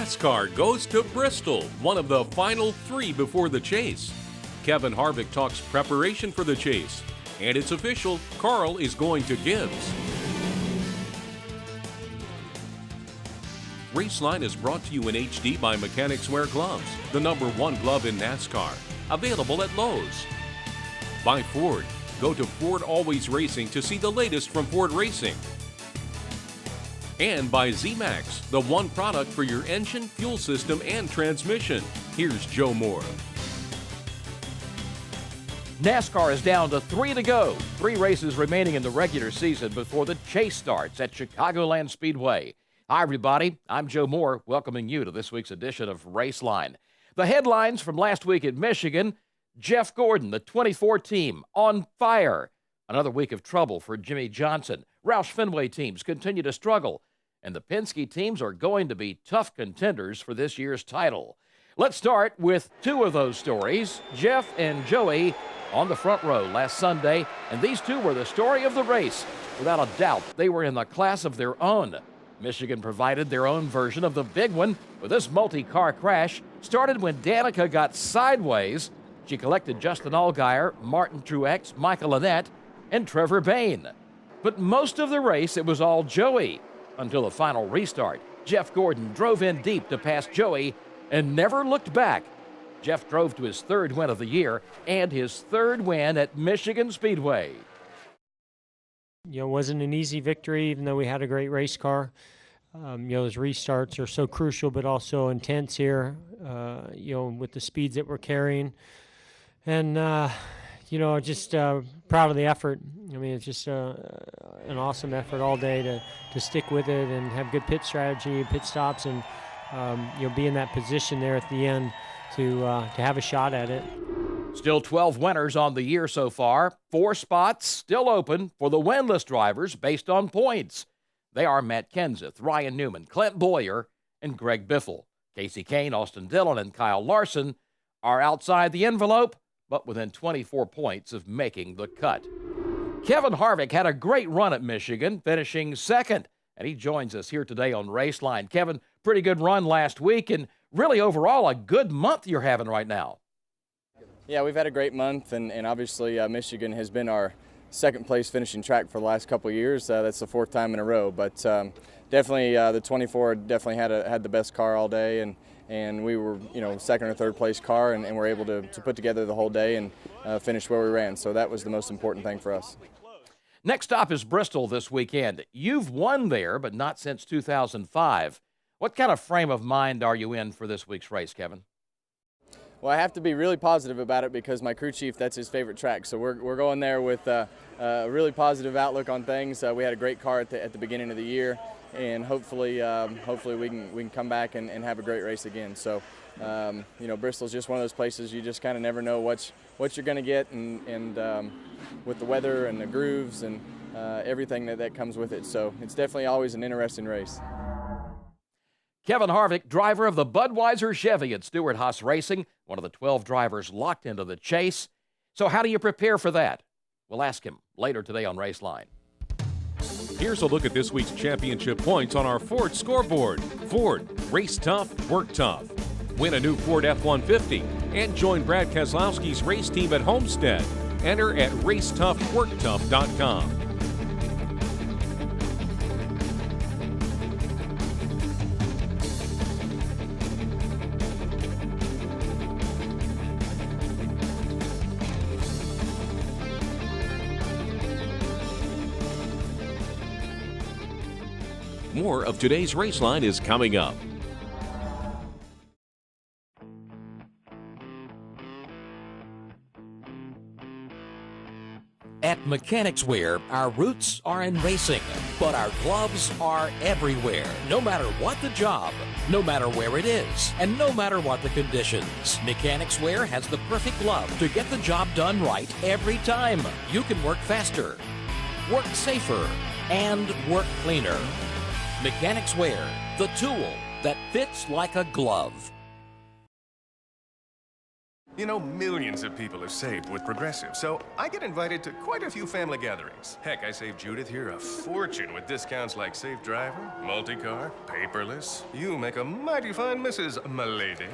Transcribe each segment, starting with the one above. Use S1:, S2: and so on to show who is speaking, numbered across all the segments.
S1: NASCAR goes to Bristol, one of the final 3 before the chase. Kevin Harvick talks preparation for the chase. And it's official, Carl is going to Gibbs. Raceline is brought to you in HD by Mechanics Wear Gloves, the #1 glove in NASCAR. Available at Lowe's. By Ford. Go to Ford Always Racing to see the latest from Ford Racing. And by Z-Max, the one product for your engine, fuel system, and transmission. Here's Joe Moore.
S2: NASCAR is down to 3 to go. 3 races remaining in the regular season before the chase starts at Chicagoland Speedway. Hi, everybody. I'm Joe Moore, welcoming you to this week's edition of Raceline. The headlines from last week at Michigan: Jeff Gordon, the 24 team, on fire. Another week of trouble for Jimmy Johnson. Roush Fenway teams continue to struggle, and the Penske teams are going to be tough contenders for this year's title. Let's start with 2 of those stories. Jeff and Joey on the front row last Sunday, and these 2 were the story of the race. Without a doubt, they were in the class of their own. Michigan provided their own version of the big one, with this multi-car crash started when Danica got sideways. She collected Justin Allgaier, Martin Truex, Michael Annett, and Trevor Bayne. But most of the race, it was all Joey, until the final restart. Jeff Gordon drove in deep to pass Joey and never looked back. Jeff drove to his 3rd win of the year and his 3rd win at Michigan Speedway.
S3: It wasn't an easy victory, even though we had a great race car. Those restarts are so crucial, but also intense here, with the speeds that we're carrying. And, just proud of the effort. I mean, it's just an awesome effort all day to stick with it and have good pit strategy, pit stops, and, be in that position there at the end to have a shot at it.
S2: Still 12 winners on the year so far. 4 spots still open for the winless drivers based on points. They are Matt Kenseth, Ryan Newman, Clint Boyer, and Greg Biffle. Casey Kane, Austin Dillon, and Kyle Larson are outside the envelope, but within 24 points of making the cut. Kevin Harvick had a great run at Michigan, finishing 2nd, and he joins us here today on Raceline. Kevin, pretty good run last week, and really overall a good month you're having right now.
S4: Yeah, we've had a great month, and obviously Michigan has been our 2nd place finishing track for the last couple of years. That's the 4th time in a row, but definitely the 24 definitely had the best car all day, and we were 2nd or 3rd place car, and were able to put together the whole day and finish where we ran. So that was the most important thing for us.
S2: Next stop is Bristol this weekend. You've won there, but not since 2005. What kind of frame of mind are you in for this week's race, Kevin?
S4: Well, I have to be really positive about it because my crew chief, that's his favorite track. So we're going there with a really positive outlook on things. We had a great car at the beginning of the year, and hopefully we can come back and have a great race again. So Bristol's just one of those places you just kind of never know what you're going to get, and with the weather and the grooves and everything that comes with it. So it's definitely always an interesting race.
S2: Kevin Harvick, driver of the Budweiser Chevy at Stewart-Haas Racing, one of the 12 drivers locked into the chase. So how do you prepare for that? We'll ask him later today on Raceline.
S1: Here's a look at this week's championship points on our Ford scoreboard. Ford, race tough, work tough. Win a new Ford F-150 and join Brad Keselowski's race team at Homestead. Enter at racetoughworktough.com. More of today's Raceline is coming up.
S5: At Mechanics Wear, our roots are in racing, but our gloves are everywhere. No matter what the job, no matter where it is, and no matter what the conditions, Mechanics Wear has the perfect glove to get the job done right every time. You can work faster, work safer, and work cleaner. Mechanics Wear, the tool that fits like a glove.
S6: You know, millions of people have saved with Progressive, so I get invited to quite a few family gatherings. Heck, I saved Judith here a fortune with discounts like Safe Driver, Multi-Car, Paperless. You make a mighty fine Mrs. Milady.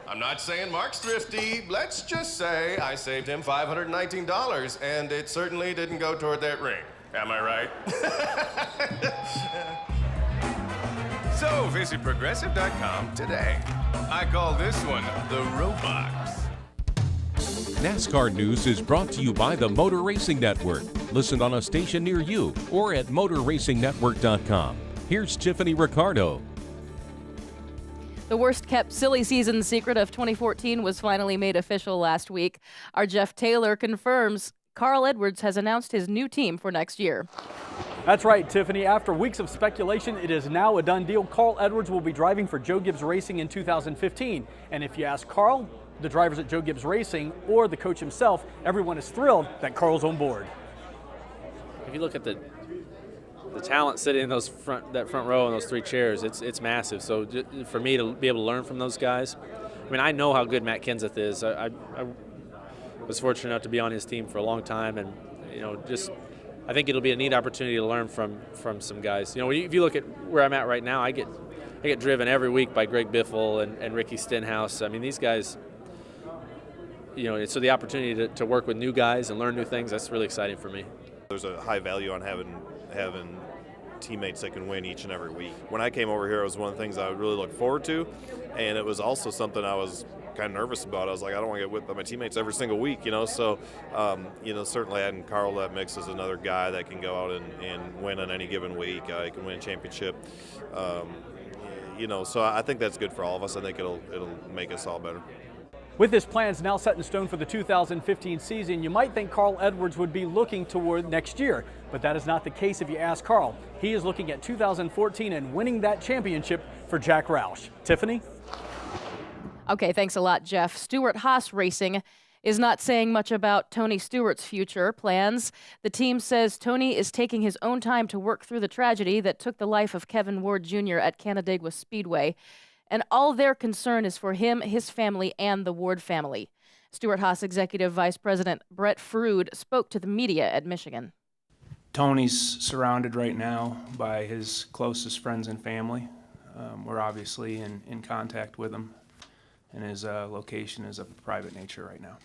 S6: I'm not saying Mark's thrifty. Let's just say I saved him $519, and it certainly didn't go toward that ring. Am I right? So visit Progressive.com today. I call this one the Roblox.
S1: NASCAR News is brought to you by the Motor Racing Network. Listen on a station near you or at motorracingnetwork.com. Here's Tiffany Ricardo.
S7: The worst-kept silly season secret of 2014 was finally made official last week. Our Jeff Taylor confirms Carl Edwards has announced his new team for next year.
S8: That's right, Tiffany. After weeks of speculation, it is now a done deal. Carl Edwards will be driving for Joe Gibbs Racing in 2015. And if you ask Carl, the drivers at Joe Gibbs Racing, or the coach himself, everyone is thrilled that Carl's on board.
S9: If you look at the talent sitting in that front row and those three chairs, it's massive. So for me to be able to learn from those guys, I mean, I know how good Matt Kenseth is. I was fortunate enough to be on his team for a long time, and I think it'll be a neat opportunity to learn from some guys. You know, if you look at where I'm at right now, I get driven every week by Greg Biffle and Ricky Stenhouse. I mean, these guys. So the opportunity to work with new guys and learn new things, that's really exciting for me.
S10: There's a high value on having teammates that can win each and every week. When I came over here, it was one of the things I really looked forward to, and it was also something I was kind of nervous about. I was like, I don't want to get whipped by my teammates every single week, So, certainly adding Carl to that mix is another guy that can go out and win on any given week. He can win a championship. So I think that's good for all of us. I think it'll make us all better.
S8: With his plans now set in stone for the 2015 season, you might think Carl Edwards would be looking toward next year, but that is not the case if you ask Carl. He is looking at 2014 and winning that championship for Jack Roush. Tiffany?
S7: Okay, thanks a lot, Jeff. Stewart-Haas Racing is not saying much about Tony Stewart's future plans. The team says Tony is taking his own time to work through the tragedy that took the life of Kevin Ward Jr. at Canandaigua Speedway. And all their concern is for him, his family, and the Ward family. Stewart-Haas Executive Vice President Brett Frood spoke to the media at Michigan.
S11: Tony's surrounded right now by his closest friends and family. We're obviously in contact with him, and his location is of a private nature right now.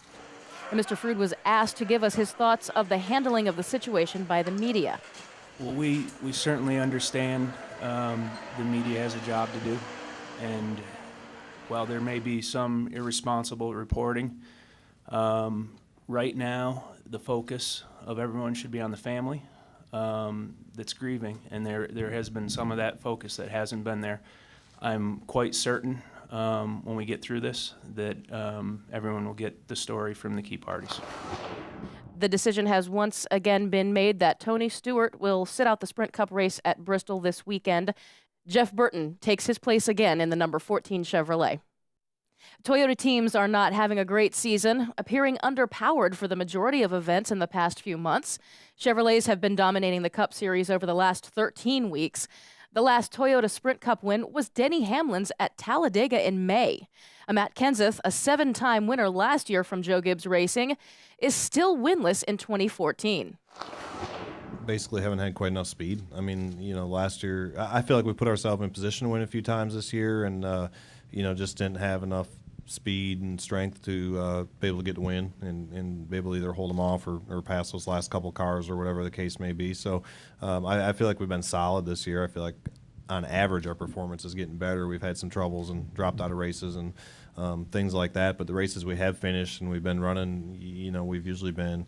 S7: And Mr. Frood was asked to give us his thoughts of the handling of the situation by the media.
S11: Well, we certainly understand the media has a job to do. And while there may be some irresponsible reporting, right now the focus of everyone should be on the family that's grieving, and there has been some of that focus that hasn't been there. I'm quite certain when we get through this that everyone will get the story from the key parties.
S7: The decision has once again been made that Tony Stewart will sit out the Sprint Cup race at Bristol this weekend. Jeff Burton takes his place again in the number 14 Chevrolet. Toyota teams are not having a great season, appearing underpowered for the majority of events in the past few months. Chevrolets have been dominating the Cup Series over the last 13 weeks. The last Toyota Sprint Cup win was Denny Hamlin's at Talladega in May. Matt Kenseth, a 7-time winner last year from Joe Gibbs Racing, is still winless in 2014.
S12: Basically haven't had quite enough speed. I mean, last year, I feel like we put ourselves in position to win a few times this year and, just didn't have enough speed and strength to be able to get the win and be able to either hold them off or pass those last couple cars or whatever the case may be. So I feel like we've been solid this year. I feel like on average our performance is getting better. We've had some troubles and dropped out of races and things like that, but the races we have finished and we've been running, we've usually been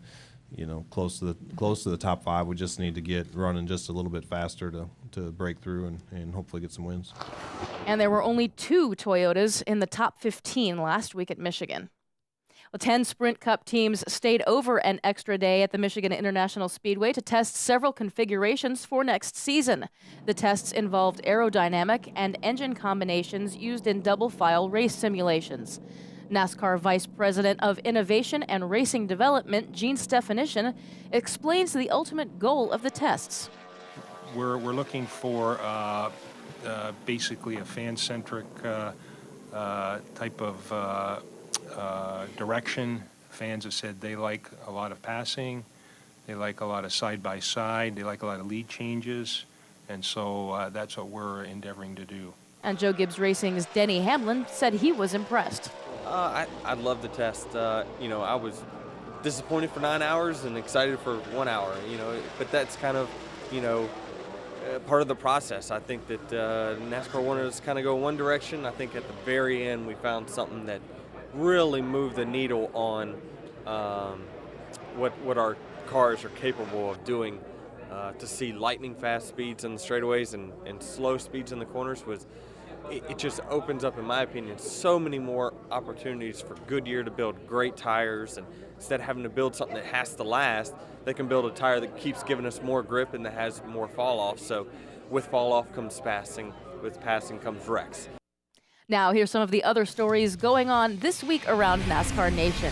S12: close to the top 5. We just need to get running just a little bit faster to break through and hopefully get some wins.
S7: And there were only 2 Toyotas in the top 15 last week at Michigan. Well, 10 Sprint Cup teams stayed over an extra day at the Michigan International Speedway to test several configurations for next season. The tests involved aerodynamic and engine combinations used in double-file race simulations. NASCAR Vice President of Innovation and Racing Development, Gene Stephanician, explains the ultimate goal of the tests.
S13: We're looking for basically a fan-centric type of direction. Fans have said they like a lot of passing. They like a lot of side-by-side. They like a lot of lead changes. And so that's what we're endeavoring to do.
S7: And Joe Gibbs Racing's Denny Hamlin said he was impressed.
S14: I love the test. I was disappointed for 9 hours and excited for 1 hour, but that's kind of, part of the process. I think that NASCAR wanted us to kind of go one direction. I think at the very end we found something that really moved the needle on what our cars are capable of doing. To see lightning fast speeds in the straightaways and slow speeds in the corners it just opens up, in my opinion, so many more opportunities for Goodyear to build great tires, and instead of having to build something that has to last, they can build a tire that keeps giving us more grip and that has more fall off. So with fall off comes passing, with passing comes wrecks.
S7: Now here's some of the other stories going on this week around NASCAR Nation.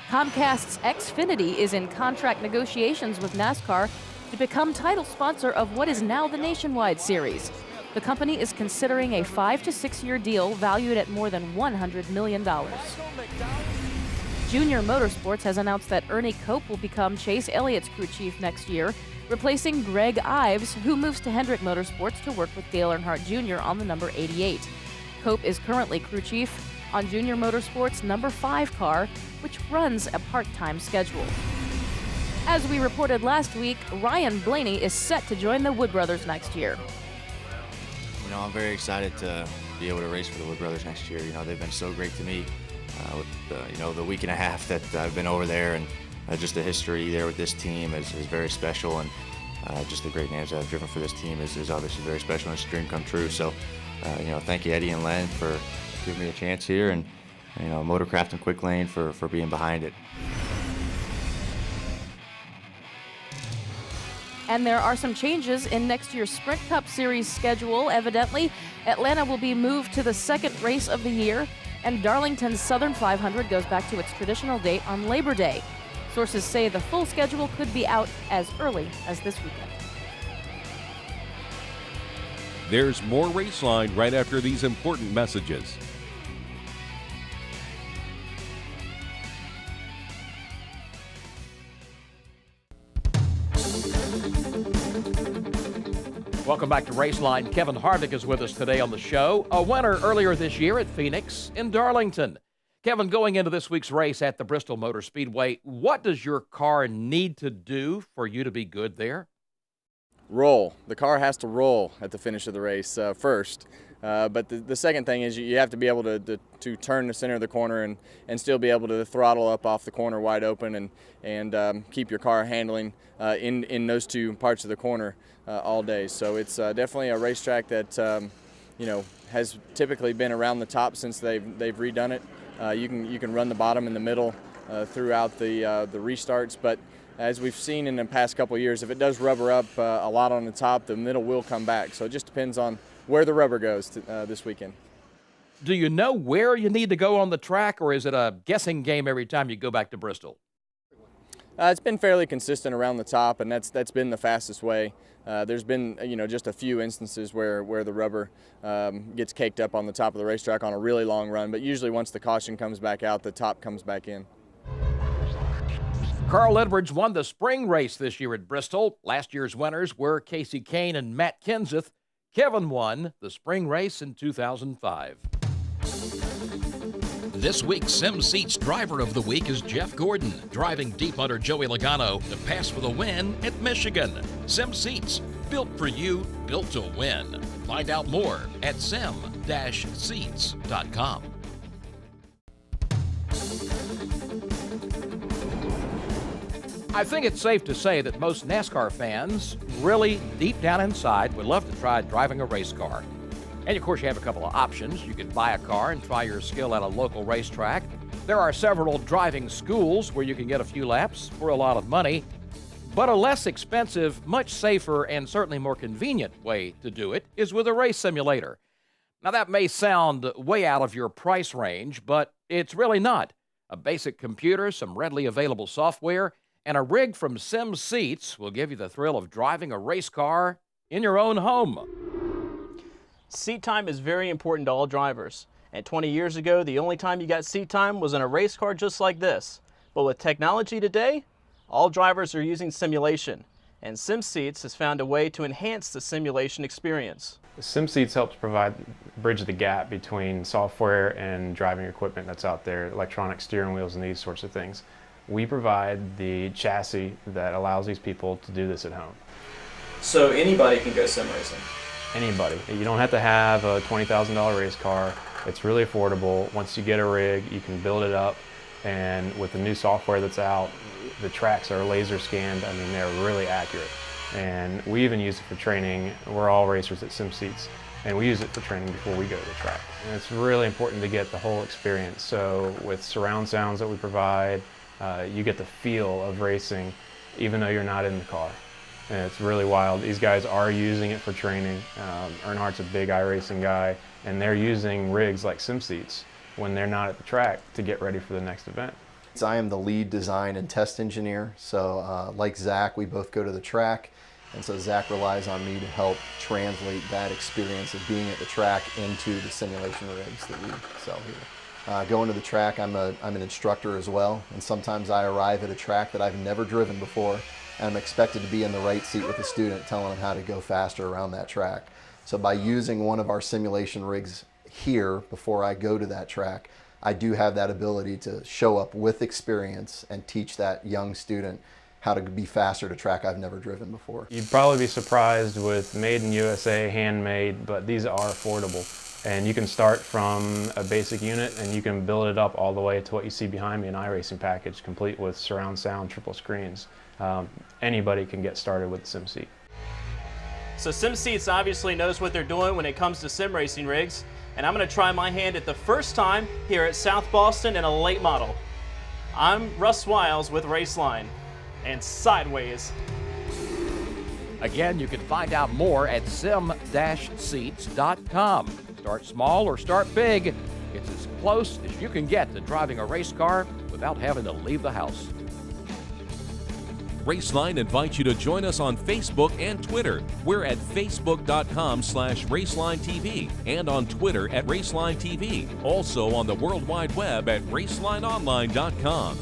S7: Comcast's Xfinity is in contract negotiations with NASCAR to become title sponsor of what is now the Nationwide Series. The company is considering a 5 to 6 year deal valued at more than $100 million. Junior Motorsports has announced that Ernie Cope will become Chase Elliott's crew chief next year, replacing Greg Ives, who moves to Hendrick Motorsports to work with Dale Earnhardt Jr. on the number 88. Cope is currently crew chief on Junior Motorsports' number 5 car, which runs a part-time schedule. As we reported last week, Ryan Blaney is set to join the Wood Brothers next year.
S15: I'm very excited to be able to race for the Wood Brothers next year. They've been so great to me with the week and a half that I've been over there, and just the history there with this team is very special, and just the great names that I've driven for this team is obviously very special, and it's a dream come true. So, thank you, Eddie and Len, for giving me a chance here, and Motorcraft and Quick Lane for being behind it.
S7: And there are some changes in next year's Sprint Cup Series schedule. Evidently, Atlanta will be moved to the second race of the year, and Darlington's Southern 500 goes back to its traditional date on Labor Day. Sources say the full schedule could be out as early as this weekend.
S1: There's more Raceline right after these important messages.
S2: Welcome back to Raceline. Kevin Harvick is with us today on the show, a winner earlier this year at Phoenix in Darlington. Kevin, going into this week's race at the Bristol Motor Speedway, what does your car need to do for you to be good there?
S4: Roll. The car has to roll at the finish of the race first. But the second thing is you have to be able to turn the center of the corner and still be able to throttle up off the corner wide open and keep your car handling in those two parts of the corner all day. So it's definitely a racetrack that has typically been around the top since they've redone it. You can run the bottom and the middle throughout the restarts, but as we've seen in the past couple of years, if it does rubber up a lot on the top, the middle will come back. So it just depends on where the rubber goes this weekend.
S2: Do you know where you need to go on the track, or is it a guessing game every time you go back to Bristol?
S4: It's been fairly consistent around the top, and that's been the fastest way. There's been just a few instances where the rubber gets caked up on the top of the racetrack on a really long run, but usually once the caution comes back out, the top comes back in.
S2: Carl Edwards won the spring race this year at Bristol. Last year's winners were Casey Kane and Matt Kenseth. Kevin won the spring race in 2005.
S5: This week's Sim Seats Driver of the Week is Jeff Gordon, driving deep under Joey Logano to pass for the win at Michigan. Sim Seats, built for you, built to win. Find out more at sim-seats.com.
S2: I think it's safe to say that most NASCAR fans really deep down inside would love to try driving a race car. And of course you have a couple of options. You can buy a car and try your skill at a local racetrack. There are several driving schools where you can get a few laps for a lot of money. But a less expensive, much safer, and certainly more convenient way to do it is with a race simulator. Now that may sound way out of your price range, but it's really not. A basic computer, some readily available software, and a rig from Sim Seats will give you the thrill of driving a race car in your own home.
S16: Seat time is very important to all drivers, And 20 years ago, the only time you got seat time was in a race car just like this. But with technology today, all drivers are using simulation. And SimSeats has found a way to enhance the simulation experience.
S17: SimSeats helps bridge the gap between software and driving equipment that's out there, electronic steering wheels and these sorts of things. We provide the chassis that allows these people to do this at home.
S16: So anybody can go sim racing?
S17: Anybody. You don't have to have a $20,000 race car. It's really affordable. Once you get a rig, you can build it up, and with the new software that's out, the tracks are laser scanned. I mean, they're really accurate. And we even use it for training. We're all racers at SimSeats, and we use it for training before we go to the track. And it's really important to get the whole experience. So with surround sounds that we provide, you get the feel of racing even though you're not in the car. And it's really wild. These guys are using it for training. Earnhardt's a big iRacing guy, and they're using rigs like SimSeats when they're not at the track to get ready for the next event.
S18: I am the lead design and test engineer, so like Zach, we both go to the track, and so Zach relies on me to help translate that experience of being at the track into the simulation rigs that we sell here. Going to the track, I'm an instructor as well, and sometimes I arrive at a track that I've never driven before, and I'm expected to be in the right seat with the student, telling them how to go faster around that track. So by using one of our simulation rigs here before I go to that track, I do have that ability to show up with experience and teach that young student how to be faster at a track I've never driven before.
S17: You'd probably be surprised with made in USA, handmade, but these are affordable. And you can start from a basic unit and you can build it up all the way to what you see behind me, an iRacing package complete with surround sound, triple screens. Anybody can get started with SimSeat.
S16: So SimSeats obviously knows what they're doing when it comes to sim racing rigs, and I'm going to try my hand at the first time here at South Boston in a late model. I'm Russ Wiles with Raceline, and Sideways.
S2: Again, you can find out more at sim-seats.com. Start small or start big. It's as close as you can get to driving a race car without having to leave the house.
S1: Raceline invites you to join us on Facebook and Twitter. We're at facebook.com/RacelineTV and on Twitter at RacelineTV. Also on the World Wide Web at RacelineOnline.com.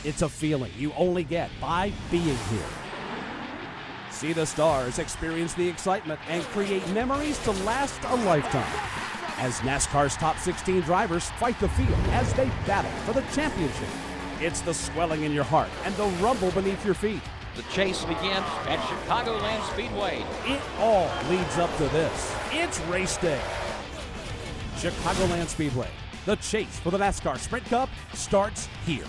S19: It's a feeling you only get by being here. See the stars, experience the excitement, and create memories to last a lifetime. As NASCAR's top 16 drivers fight the field as they battle for the championship. It's the swelling in your heart and the rumble beneath your feet.
S2: The chase begins at Chicagoland Speedway.
S19: It all leads up to this. It's race day. Chicagoland Speedway. The chase for the NASCAR Sprint Cup starts here.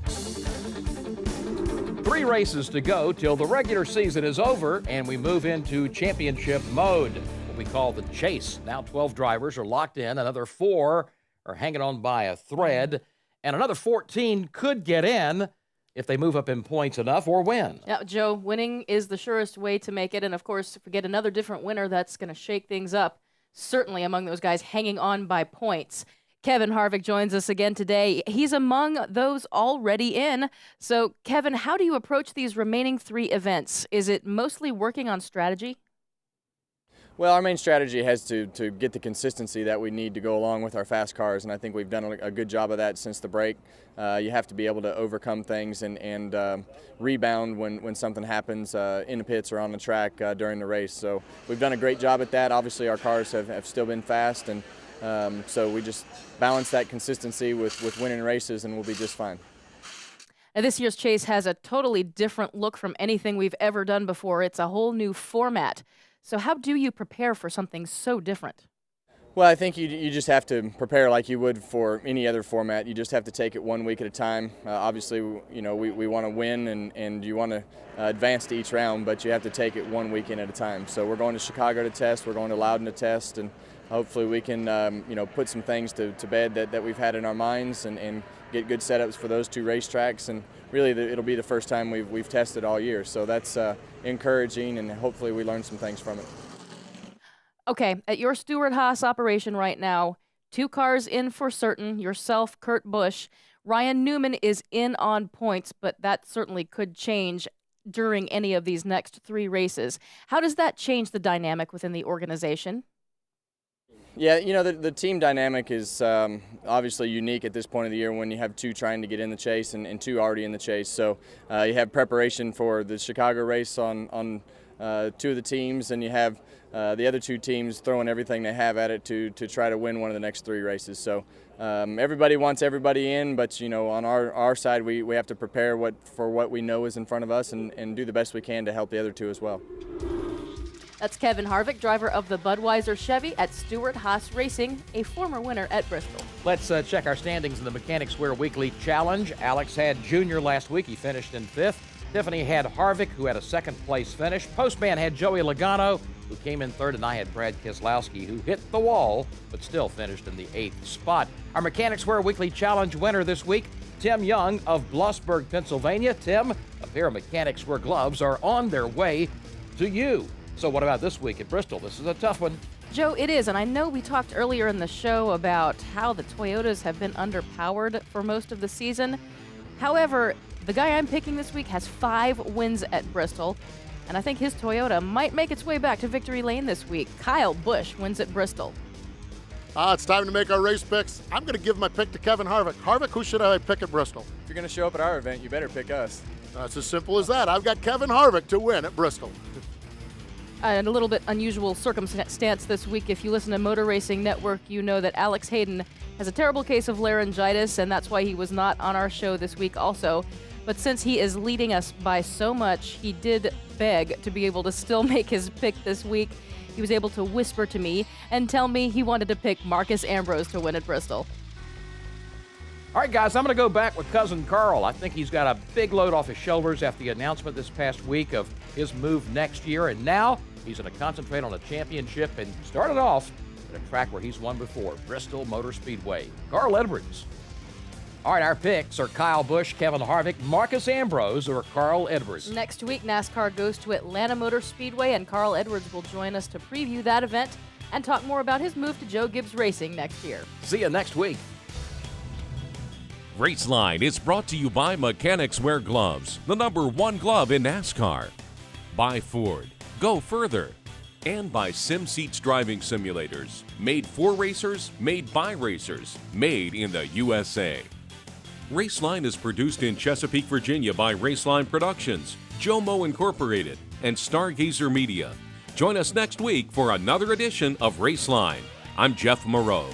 S2: 3 races to go till the regular season is over and we move into championship mode, what we call the chase. Now 12 drivers are locked in, another 4 are hanging on by a thread, and another 14 could get in if they move up in points enough or win.
S7: Now, Joe, winning is the surest way to make it, and of course, if we get another different winner, that's going to shake things up, certainly among those guys hanging on by points. Kevin Harvick joins us again today. He's among those already in. So, Kevin, how do you approach these remaining 3 events? Is it mostly working on strategy?
S4: Well, our main strategy has to get the consistency that we need to go along with our fast cars, and I think we've done a good job of that since the break. You have to be able to overcome things and rebound when something happens in the pits or on the track during the race. So we've done a great job at that. Obviously, our cars have still been fast, and so we just balance that consistency with winning races, and we'll be just fine.
S7: Now, this year's Chase has a totally different look from anything we've ever done before. It's a whole new format. So how do you prepare for something so different?
S4: Well, I think you just have to prepare like you would for any other format. You just have to take it 1 week at a time. Obviously, you know, we want to win and you want to advance to each round, but you have to take it 1 weekend at a time. So we're going to Chicago to test, we're going to Loudon to test, and hopefully we can you know, put some things to bed that we've had in our minds and get good setups for those 2 racetracks. And really, it'll be the first time we've tested all year. So that's encouraging, and hopefully we learn some things from it.
S7: Okay, at your Stewart-Haas operation right now, 2 cars in for certain, yourself, Kurt Busch. Ryan Newman is in on points, but that certainly could change. during any of these next 3 races. How does that change the dynamic within the organization?
S4: Yeah, you know, the team dynamic is obviously unique at this point of the year when you have 2 trying to get in the chase and 2 already in the chase. So you have preparation for the Chicago race on 2 of the teams, and you have the other 2 teams throwing everything they have at it to try to win one of the next 3 races. So everybody wants everybody in, but, you know, on our side, we have to prepare for what we know is in front of us and do the best we can to help the other 2 as well.
S7: That's Kevin Harvick, driver of the Budweiser Chevy at Stewart-Haas Racing, a former winner at Bristol.
S2: Let's check our standings in the Mechanics Wear Weekly Challenge. Alex had Junior last week. He finished in 5th. Tiffany had Harvick, who had a 2nd place finish. Postman had Joey Logano, who came in 3rd, and I had Brad Keselowski, who hit the wall, but still finished in the 8th spot. Our Mechanics Wear Weekly Challenge winner this week, Tim Young of Blossburg, Pennsylvania. Tim, a pair of Mechanics Wear gloves are on their way to you. So what about this week at Bristol? This is a tough one.
S7: Joe, it is, and I know we talked earlier in the show about how the Toyotas have been underpowered for most of the season. However, the guy I'm picking this week has 5 wins at Bristol, and I think his Toyota might make its way back to victory lane this week. Kyle Busch wins at Bristol.
S20: It's time to make our race picks. I'm going to give my pick to Kevin Harvick. Harvick, who should I pick at Bristol?
S4: If you're going to show up at our event, you better pick us.
S20: It's as simple as that. I've got Kevin Harvick to win at Bristol.
S7: And a little bit unusual circumstance this week. If you listen to Motor Racing Network, you know that Alex Hayden has a terrible case of laryngitis, and that's why he was not on our show this week also. But since he is leading us by so much, he did beg to be able to still make his pick this week. He was able to whisper to me and tell me he wanted to pick Marcus Ambrose to win at Bristol.
S2: All right, guys, I'm going to go back with Cousin Carl. I think he's got a big load off his shoulders after the announcement this past week of his move next year, and now he's going to concentrate on a championship and started off at a track where he's won before, Bristol Motor Speedway. Carl Edwards. All right, our picks are Kyle Busch, Kevin Harvick, Marcus Ambrose, or Carl Edwards.
S7: Next week, NASCAR goes to Atlanta Motor Speedway, and Carl Edwards will join us to preview that event and talk more about his move to Joe Gibbs Racing next year.
S2: See you next week.
S1: Raceline is brought to you by Mechanics Wear Gloves, the #1 glove in NASCAR. By Ford, go further. And by SimSeats driving simulators, made for racers, made by racers, made in the USA. Raceline is produced in Chesapeake, Virginia by Raceline Productions, Jomo Incorporated, and Stargazer Media. Join us next week for another edition of Raceline. I'm Jeff Moreau.